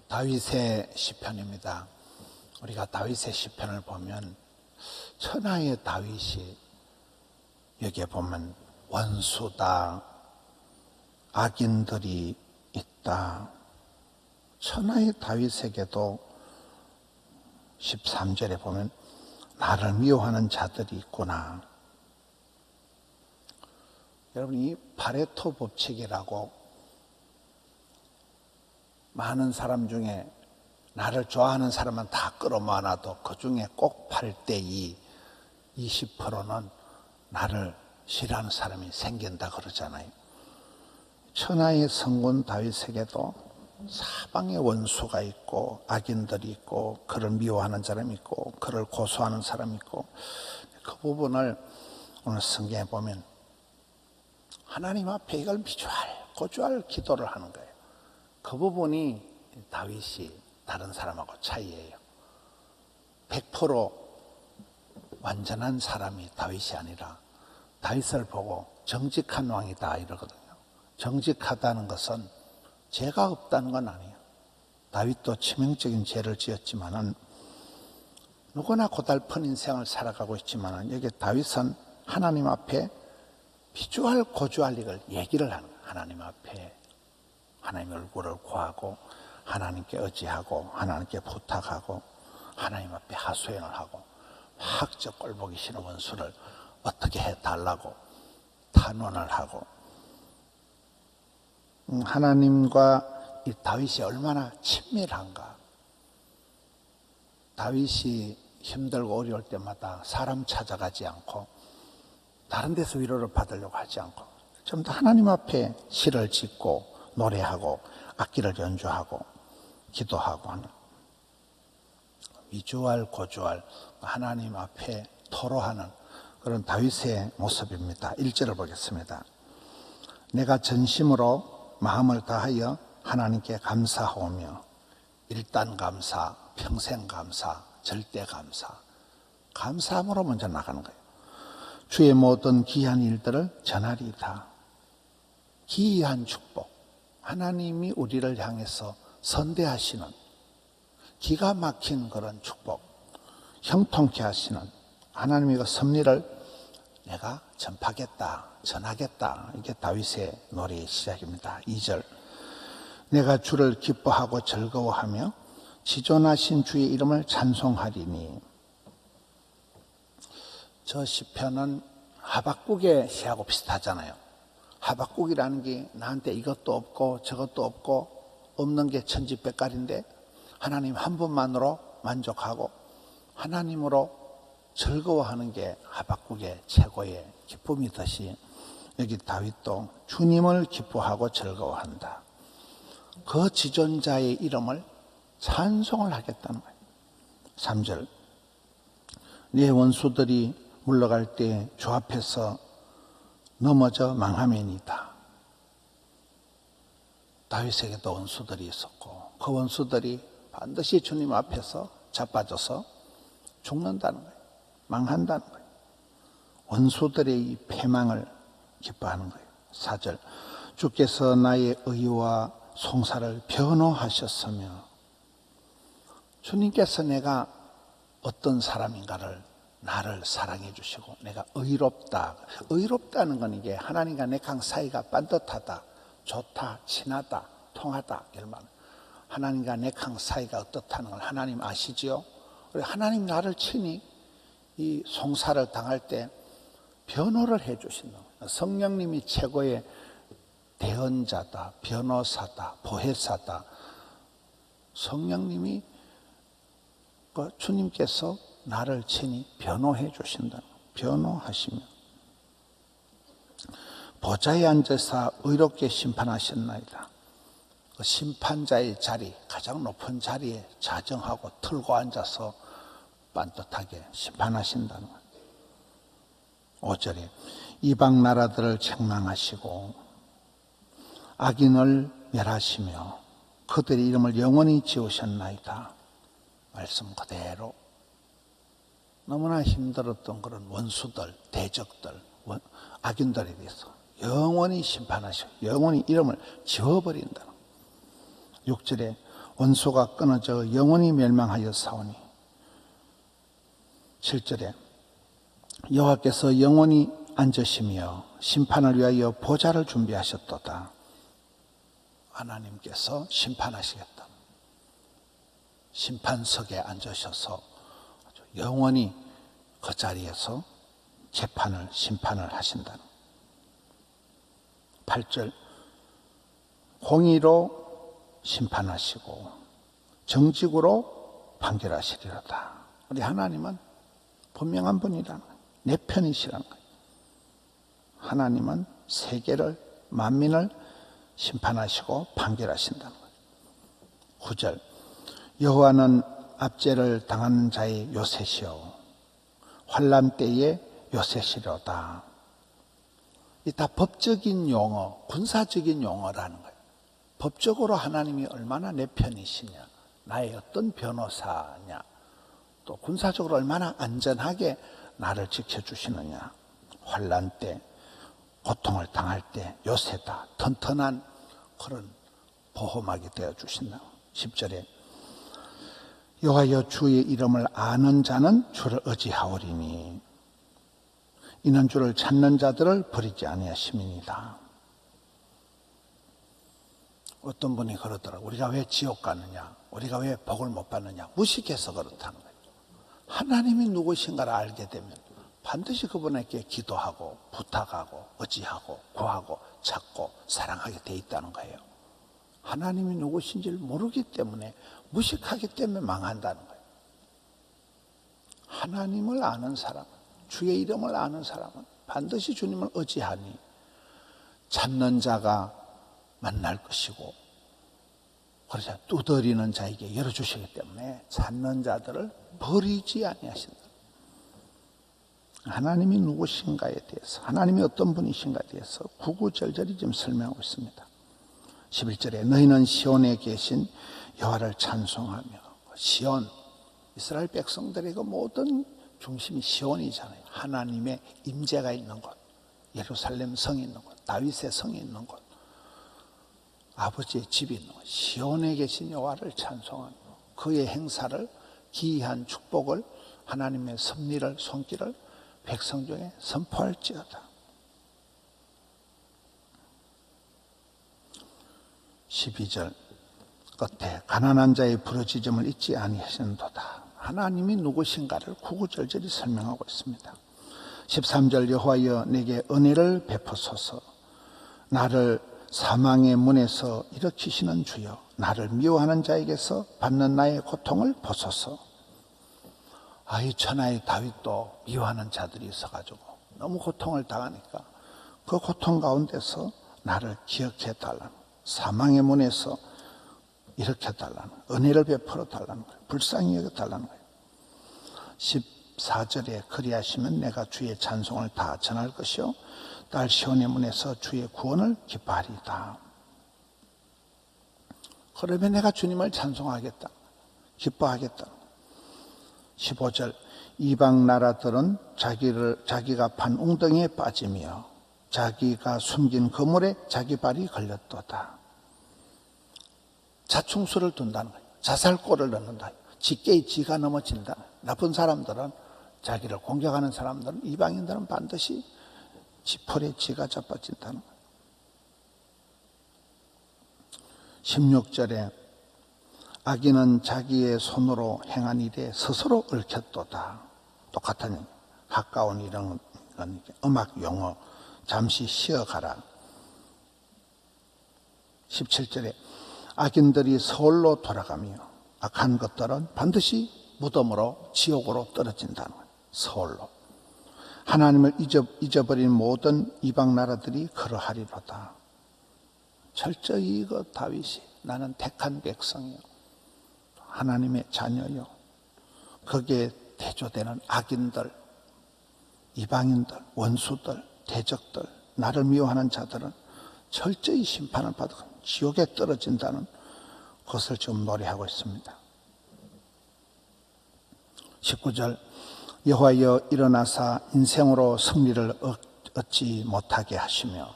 다윗의 시편입니다. 우리가 다윗의 시편을 보면 천하의 다윗이 여기에 보면 원수다, 악인들이 있다. 천하의 다윗에게도 13절에 보면 나를 미워하는 자들이 있구나. 여러분, 이 파레토 법칙이라고 많은 사람 중에 나를 좋아하는 사람은 다 끌어모아놔도 그 중에 꼭 8대2, 20%는 나를 싫어하는 사람이 생긴다 그러잖아요. 천하의 성군 다윗에게도 사방에 원수가 있고 악인들이 있고 그를 미워하는 사람이 있고 그를 고소하는 사람이 있고, 그 부분을 오늘 성경에 보면 하나님 앞에 이걸 고주할 기도를 하는 거예요. 그 부분이 다윗이 다른 사람하고 차이예요. 100% 완전한 사람이 다윗이 아니라 다윗을 보고 정직한 왕이다 이러거든요. 정직하다는 것은 죄가 없다는 건 아니에요. 다윗도 치명적인 죄를 지었지만은 누구나 고달픈 인생을 살아가고 있지만은 여기 다윗은 하나님 앞에 비주할 고주할 이걸 얘기를 하는 거예요. 하나님 앞에 하나님 얼굴을 구하고 하나님께 의지하고 하나님께 부탁하고 하나님 앞에 하소연을 하고 저 꼴보기 싫은 원수를 어떻게 해달라고 탄원을 하고, 하나님과 이 다윗이 얼마나 친밀한가. 다윗이 힘들고 어려울 때마다 사람 찾아가지 않고 다른 데서 위로를 받으려고 하지 않고 전부 다 하나님 앞에 시를 짓고 노래하고 악기를 연주하고 기도하고 하는 위주할 고주할 하나님 앞에 토로하는 그런 다윗의 모습입니다. 1절을 보겠습니다. 내가 전심으로 마음을 다하여 하나님께 감사하오며, 일단 감사, 평생 감사, 절대 감사, 감사함으로 먼저 나가는 거예요. 주의 모든 귀한 일들을 전하리이다. 기이한 축복, 하나님이 우리를 향해서 선대하시는 기가 막힌 그런 축복, 형통케 하시는 하나님의 그 섭리를 내가 전파하겠다, 전하겠다. 이게 다윗의 노래의 시작입니다. 2절, 내가 주를 기뻐하고 즐거워하며 지존하신 주의 이름을 찬송하리니. 저 시편은 하박국의 시하고 비슷하잖아요. 하박국이라는 게 나한테 이것도 없고 저것도 없고 없는 게 천지백갈인데 하나님 한 분만으로 만족하고 하나님으로 즐거워하는 게 하박국의 최고의 기쁨이듯이 여기 다윗도 주님을 기뻐하고 즐거워한다. 그 지존자의 이름을 찬송을 하겠다는 거예요. 3절, 네 원수들이 물러갈 때 주 앞에서 넘어져 망하면이다. 다윗에게도 원수들이 있었고 그 원수들이 반드시 주님 앞에서 자빠져서 죽는다는 거예요. 망한다는 거예요. 원수들의 이 패망을 기뻐하는 거예요. 4절, 주께서 나의 의와 송사를 변호하셨으며, 주님께서 내가 어떤 사람인가를 나를 사랑해 주시고 내가 의롭다. 의롭다는 건 이게 하나님과 내 강 사이가 반듯하다, 좋다, 친하다, 통하다. 하나님과 내 강 사이가 어떻다는 걸 하나님 아시지요? 하나님 나를 친히 이 송사를 당할 때 변호를 해 주신다. 성령님이 최고의 대언자다, 변호사다, 보혜사다. 성령님이 주님께서 나를 친히 변호해 주신다. 변호하시며 보좌에 앉아서 의롭게 심판하셨나이다. 그 심판자의 자리, 가장 높은 자리에 자정하고 틀고 앉아서 반듯하게 심판하신다는 거예요. 5절에 이방 나라들을 책망하시고 악인을 멸하시며 그들의 이름을 영원히 지우셨나이다. 말씀 그대로 너무나 힘들었던 그런 원수들, 대적들, 악인들에 대해서 영원히 심판하시고 영원히 이름을 지워버린다는 거예요. 6절에 원수가 끊어져 영원히 멸망하여 사오니. 7절에 여호와께서 영원히 앉으시며 심판을 위하여 보좌를 준비하셨도다. 하나님께서 심판하시겠다. 심판석에 앉으셔서 영원히 그 자리에서 심판을 하신다. 8절 공의로 심판하시고 정직으로 판결하시리로다. 우리 하나님은 분명한 분이라는 거예요. 내 편이시라는 거예요. 하나님은 세계를 만민을 심판하시고 판결하신다는 거예요. 9절 여호와는 압제를 당하는 자의 요새시오 환난 때의 요새시로다. 이 다 법적인 용어, 군사적인 용어라는 거예요. 법적으로 하나님이 얼마나 내 편이시냐, 나의 어떤 변호사냐, 또 군사적으로 얼마나 안전하게 나를 지켜주시느냐. 환난 때, 고통을 당할 때 요새다. 튼튼한 그런 보호막이 되어주신다. 10절에 여호와여 주의 이름을 아는 자는 주를 의지하오리니 이는 주를 찾는 자들을 버리지 아니하심이니이다. 어떤 분이 그러더라고요. 우리가 왜 지옥 가느냐, 우리가 왜 복을 못 받느냐, 무식해서 그렇다는 거예요. 하나님이 누구신가를 알게 되면 반드시 그분에게 기도하고 부탁하고 의지하고 구하고 찾고 사랑하게 돼 있다는 거예요. 하나님이 누구신지를 모르기 때문에, 무식하기 때문에 망한다는 거예요. 하나님을 아는 사람, 주의 이름을 아는 사람은 반드시 주님을 의지하니 찾는 자가 만날 것이고, 그래서 두드리는 자에게 열어주시기 때문에 찾는 자들을 버리지 아니하신다. 하나님이 누구신가에 대해서, 하나님이 어떤 분이신가에 대해서 구구절절히 지금 설명하고 있습니다. 11절에 너희는 시온에 계신 여호와를 찬송하며, 시온, 이스라엘 백성들의 그 모든 중심이 시온이잖아요. 하나님의 임재가 있는 곳, 예루살렘 성이 있는 곳, 다윗의 성이 있는 곳, 아버지의 집이 있는 곳, 시온에 계신 여호와를 찬송하며 그의 행사를, 기이한 축복을, 하나님의 섭리를, 손길을 백성 중에 선포할지어다. 12절 끝에 가난한 자의 부르짖음을 잊지 아니하시는도다. 하나님이 누구신가를 구구절절히 설명하고 있습니다. 13절 여호와여 내게 은혜를 베푸소서. 나를 사망의 문에서 일으키시는 주여, 나를 미워하는 자에게서 받는 나의 고통을 보소서. 이 천하의 다윗도 미워하는 자들이 있어가지고 너무 고통을 당하니까 그 고통 가운데서 나를 기억해 달라는, 사망의 문에서 일으켜 달라는, 은혜를 베풀어 달라는 거예요. 불쌍히 여겨 달라는 거예요. 14절에 그리하시면 내가 주의 찬송을 다 전할 것이요 딸 시온의 문에서 주의 구원을 기뻐하리다. 그러면 내가 주님을 찬송하겠다, 기뻐하겠다. 15절 이방 나라들은 자기가 판 웅덩이에 빠지며 자기가 숨긴 그물에 자기 발이 걸렸도다. 자충수를 둔다는 거예요. 자살골을 넣는다. 지게에 지가 넘어진다. 나쁜 사람들은, 자기를 공격하는 사람들은, 이방인들은 반드시 지풀에 지가 자빠진다는 거예요. 16절에 악인은 자기의 손으로 행한 일에 스스로 얽혔도다. 똑같은 가까운 이런 음악 용어, 잠시 쉬어가라. 17절에 악인들이 서울로 돌아가며 악한 것들은 반드시 무덤으로, 지옥으로 떨어진다는 거예요. 서울로. 하나님을 잊어버린 모든 이방 나라들이 그러하리로다. 철저히 이거 다윗이, 나는 택한 백성이요, 하나님의 자녀요, 거기에 대조되는 악인들, 이방인들, 원수들, 대적들, 나를 미워하는 자들은 철저히 심판을 받고 지옥에 떨어진다는 것을 지금 노래하고 있습니다. 19절 여호와여 일어나사 인생으로 승리를 얻지 못하게 하시며,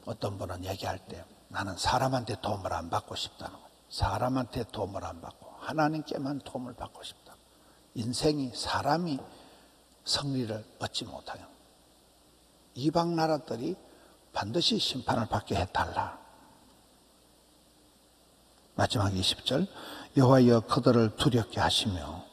어떤 분은 얘기할 때 나는 사람한테 도움을 안 받고 싶다는 거예요. 사람한테 도움을 안 받고 하나님께만 도움을 받고 싶다. 인생이 사람이 승리를 얻지 못하요. 이방 나라들이 반드시 심판을 받게 해달라. 마지막 20절 여호와여 그들을 두렵게 하시며.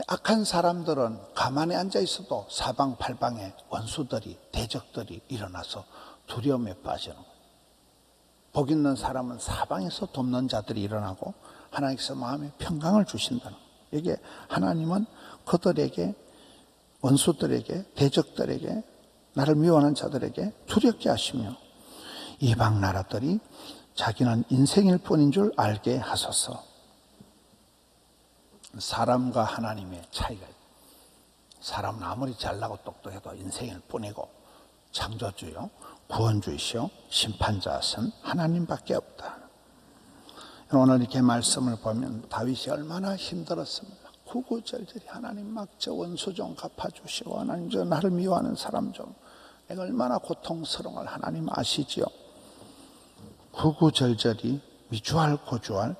악한 사람들은 가만히 앉아 있어도 사방팔방에 원수들이 대적들이 일어나서 두려움에 빠지는 거예요. 복 있는 사람은 사방에서 돕는 자들이 일어나고 하나님께서 마음에 평강을 주신다는 거예요. 이게 하나님은 그들에게 원수들에게 대적들에게 나를 미워하는 자들에게 두렵게 하시며 이방 나라들이 자기는 인생일 뿐인 줄 알게 하소서. 사람과 하나님의 차이가 있어요. 사람은 아무리 잘나고 똑똑해도 인생일 뿐이고 창조주요 구원주이시오 심판자신 하나님밖에 없다. 오늘 이렇게 말씀을 보면 다윗이 얼마나 힘들었습니까? 구구절절히 하나님 막 저 원수 좀 갚아주시고 하나님 저 나를 미워하는 사람 좀 내가 얼마나 고통스러운 걸 하나님 아시지요. 구구절절히 미주알 고주알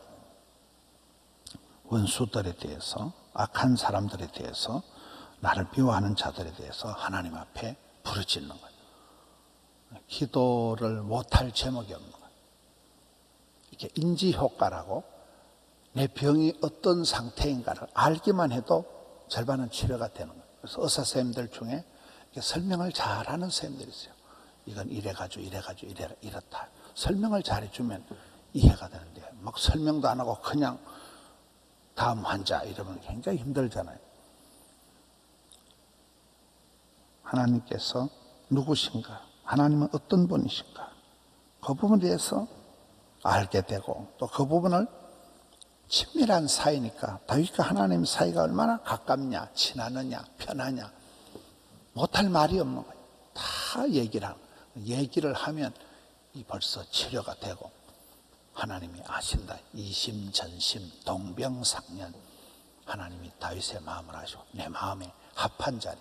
원수들에 대해서 악한 사람들에 대해서 나를 미워하는 자들에 대해서 하나님 앞에 부르짖는 거예요. 기도를 못할 제목이 없는 거예요. 이렇게 인지효과라고 내 병이 어떤 상태인가를 알기만 해도 절반은 치료가 되는 거예요. 그래서 의사 선생님들 중에 설명을 잘하는 선생님들이 있어요. 이건 이래가지고 이렇다. 설명을 잘해주면 이해가 되는데 막 설명도 안 하고 그냥 다음 환자 이러면 굉장히 힘들잖아요. 하나님께서 누구신가? 하나님은 어떤 분이신가? 그 부분에 대해서 알게 되고 또 그 부분을 친밀한 사이니까 다윗과 하나님 사이가 얼마나 가깝냐, 친하느냐, 편하냐 못할 말이 없는 거예요. 다 얘기를 하면 이 벌써 치료가 되고 하나님이 아신다. 이심전심 동병상련 하나님이 다윗의 마음을 아시고 내 마음에 합한 자리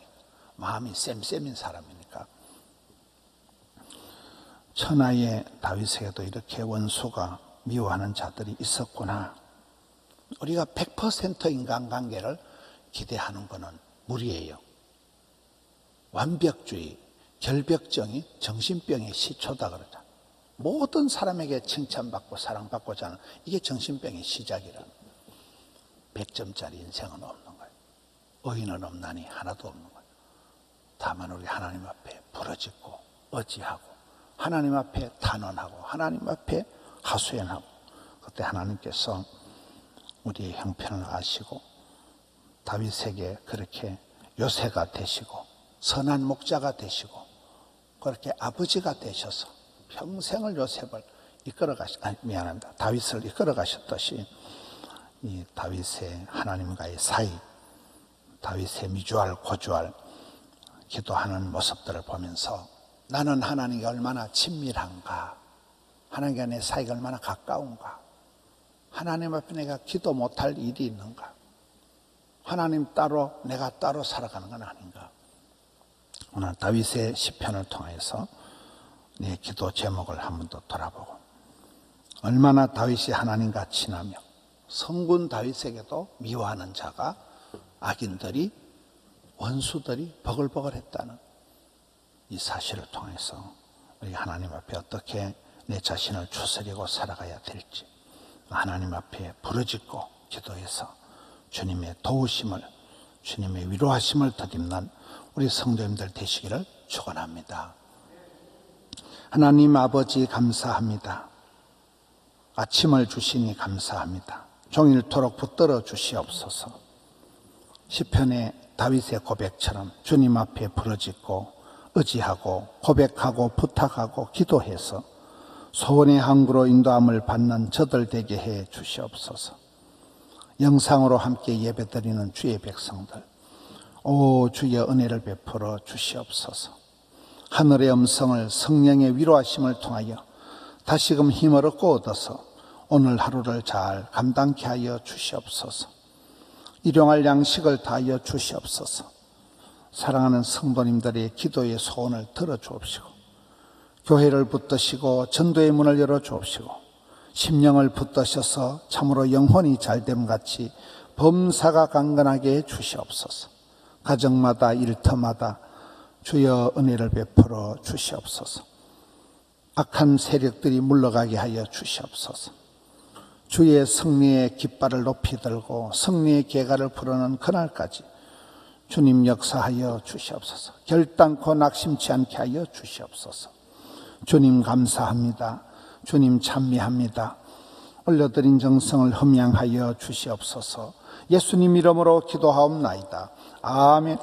마음이 쌤쌤인 사람이니까 천하의 다윗에게도 이렇게 원수가 미워하는 자들이 있었구나. 우리가 100% 인간관계를 기대하는 것은 무리예요. 완벽주의, 결벽증이 정신병의 시초다 그러잖아. 모든 사람에게 칭찬받고 사랑받고자 하는 이게 정신병의 시작이라는 100점짜리 인생은 없는 거예요. 의인은 없나니 하나도 없는 거예요. 다만 우리 하나님 앞에 부르짖고 의지하고 하나님 앞에 단언하고 하나님 앞에 하소연하고 그때 하나님께서 우리의 형편을 아시고 다윗에게 그렇게 요새가 되시고 선한 목자가 되시고 그렇게 아버지가 되셔서 평생을 요셉을 다윗을 이끌어 가셨듯이 이 다윗의 하나님과의 사이, 다윗의 미주알 고주알 기도하는 모습들을 보면서 나는 하나님과 얼마나 친밀한가, 하나님과 내 사이가 얼마나 가까운가, 하나님 앞에 내가 기도 못할 일이 있는가, 하나님 따로 내가 따로 살아가는 건 아닌가. 오늘 다윗의 시편을 통해서 내 기도 제목을 한 번 더 돌아보고 얼마나 다윗이 하나님과 친하며 성군 다윗에게도 미워하는 자가 악인들이 원수들이 버글버글했다는 이 사실을 통해서 우리 하나님 앞에 어떻게 내 자신을 추스리고 살아가야 될지 하나님 앞에 부르짖고 기도해서 주님의 도우심을 주님의 위로하심을 덧입는 우리 성도님들 되시기를 축원합니다. 하나님 아버지 감사합니다. 아침을 주시니 감사합니다. 종일토록 붙들어 주시옵소서. 시편의 다윗의 고백처럼 주님 앞에 부르짖고 의지하고 고백하고 부탁하고 기도해서 소원의 항구로 인도함을 받는 저들 되게 해 주시옵소서. 영상으로 함께 예배드리는 주의 백성들, 오 주의 은혜를 베풀어 주시옵소서. 하늘의 음성을 성령의 위로하심을 통하여 다시금 힘을 얻고 얻어서 오늘 하루를 잘 감당케 하여 주시옵소서. 일용할 양식을 다하여 주시옵소서. 사랑하는 성도님들의 기도의 소원을 들어주옵시고 교회를 붙드시고 전도의 문을 열어주옵시고 심령을 붙드셔서 참으로 영혼이 잘됨같이 범사가 강건하게 해주시옵소서. 가정마다 일터마다 주여 은혜를 베풀어 주시옵소서. 악한 세력들이 물러가게 하여 주시옵소서. 주의 승리의 깃발을 높이 들고 승리의 계가를 부르는 그날까지 주님 역사하여 주시옵소서. 결단코 낙심치 않게 하여 주시옵소서. 주님 감사합니다. 주님 찬미합니다. 올려드린 정성을 흠양하여 주시옵소서. 예수님 이름으로 기도하옵나이다. 아멘.